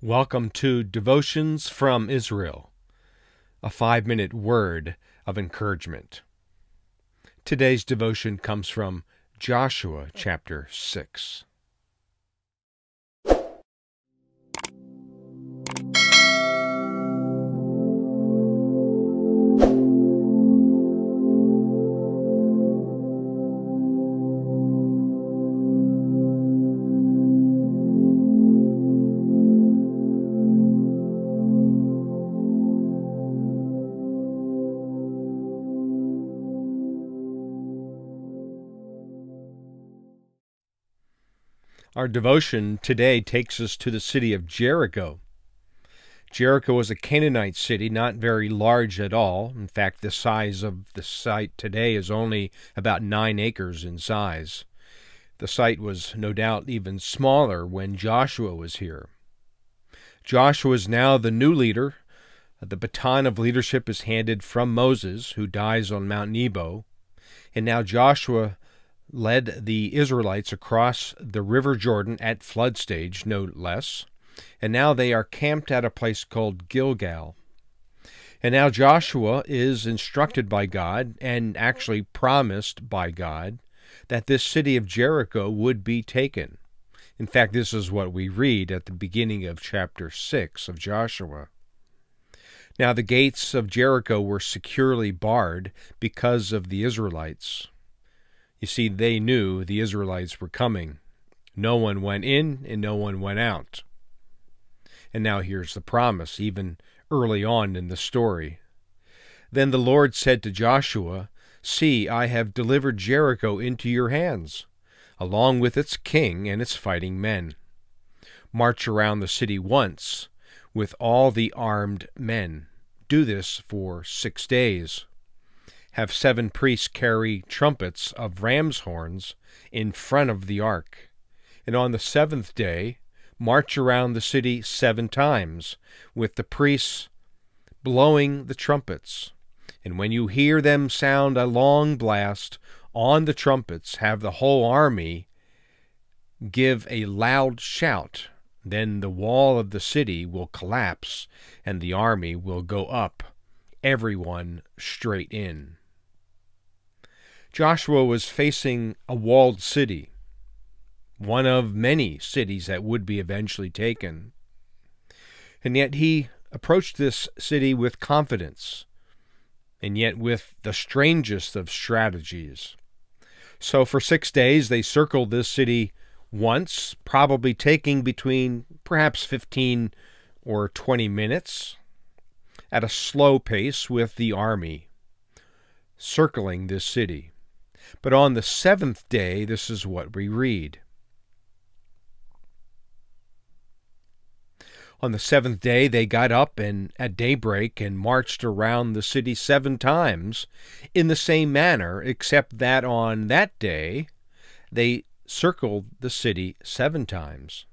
Welcome to Devotions from Israel, a 5-minute word of encouragement. Today's devotion comes from Joshua chapter 6. Our devotion today takes us to the city of Jericho. Jericho was a Canaanite city, not very large at all. In fact, the size of the site today is only about 9 acres in size. The site was no doubt even smaller when Joshua was here. Joshua is now the new leader. The baton of leadership is handed from Moses, who dies on Mount Nebo. And now Joshua led the Israelites across the river Jordan at flood stage, no less. And now they are camped at a place called Gilgal. And now Joshua is instructed by God, and actually promised by God, that this city of Jericho would be taken. In fact, this is what we read at the beginning of chapter 6 of Joshua. Now the gates of Jericho were securely barred because of the Israelites. You see, they knew the Israelites were coming. No one went in and no one went out. And now here's the promise, even early on in the story. Then the Lord said to Joshua, "See, I have delivered Jericho into your hands, along with its king and its fighting men. March around the city once with all the armed men. Do this for 6 days. Have 7 priests carry trumpets of ram's horns in front of the ark. And on the 7th day, march around the city 7 times, with the priests blowing the trumpets. And when you hear them sound a long blast on the trumpets, have the whole army give a loud shout. Then the wall of the city will collapse, and the army will go up, everyone straight in." Joshua was facing a walled city, one of many cities that would be eventually taken. And yet he approached this city with confidence, and yet with the strangest of strategies. So for 6 days they circled this city once, probably taking between perhaps 15 or 20 minutes at a slow pace with the army circling this city. But on the 7th day, this is what we read. On the 7th day they got up and at daybreak and marched around the city 7 times in the same manner, except that on that day they circled the city 7 times.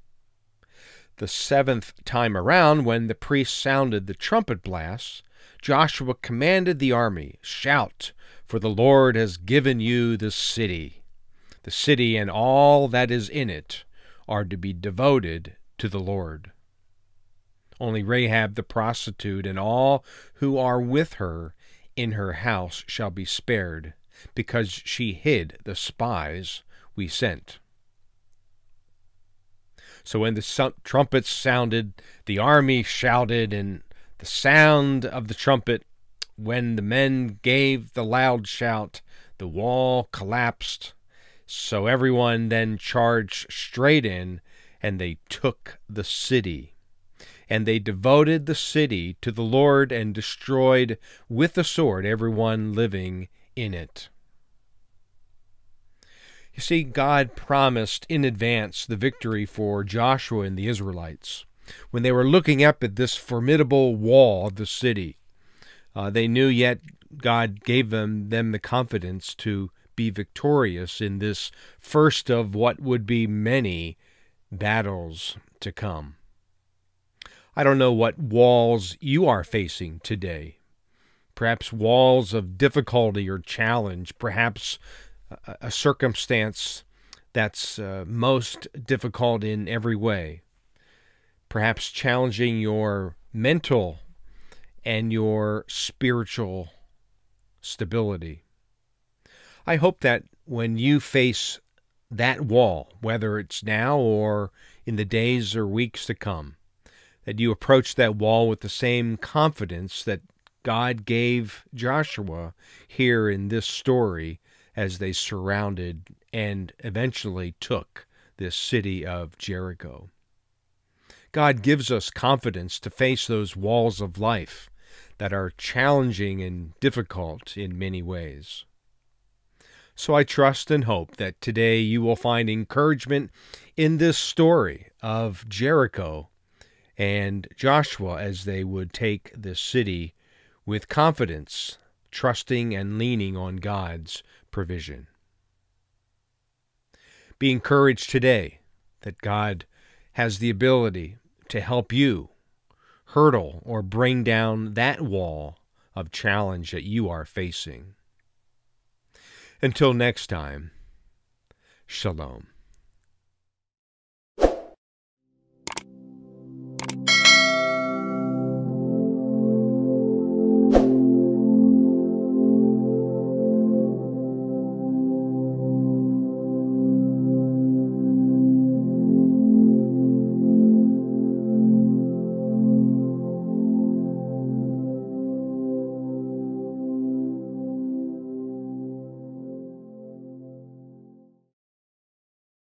The 7th time around, when the priest sounded the trumpet blasts, Joshua commanded the army, "Shout, for the Lord has given you the city. The city and all that is in it are to be devoted to the Lord. Only Rahab the prostitute and all who are with her in her house shall be spared, because she hid the spies we sent." So when the trumpets sounded, the army shouted, and the sound of the trumpet, when the men gave the loud shout, the wall collapsed. So everyone then charged straight in, and they took the city. And they devoted the city to the Lord and destroyed with the sword everyone living in it. You see, God promised in advance the victory for Joshua and the Israelites. When they were looking up at this formidable wall of the city, they knew yet God gave them the confidence to be victorious in this first of what would be many battles to come. I don't know what walls you are facing today. Perhaps walls of difficulty or challenge, perhaps a circumstance that's most difficult in every way. perhaps challenging your mental and your spiritual stability. I hope that when you face that wall, whether it's now or in the days or weeks to come, that you approach that wall with the same confidence that God gave Joshua here in this story as they surrounded and eventually took this city of Jericho. God gives us confidence to face those walls of life that are challenging and difficult in many ways. So I trust and hope that today you will find encouragement in this story of Jericho and Joshua as they would take this city with confidence, trusting and leaning on God's provision. Be encouraged today that God has the ability to help you hurdle or bring down that wall of challenge that you are facing. Until next time, Shalom.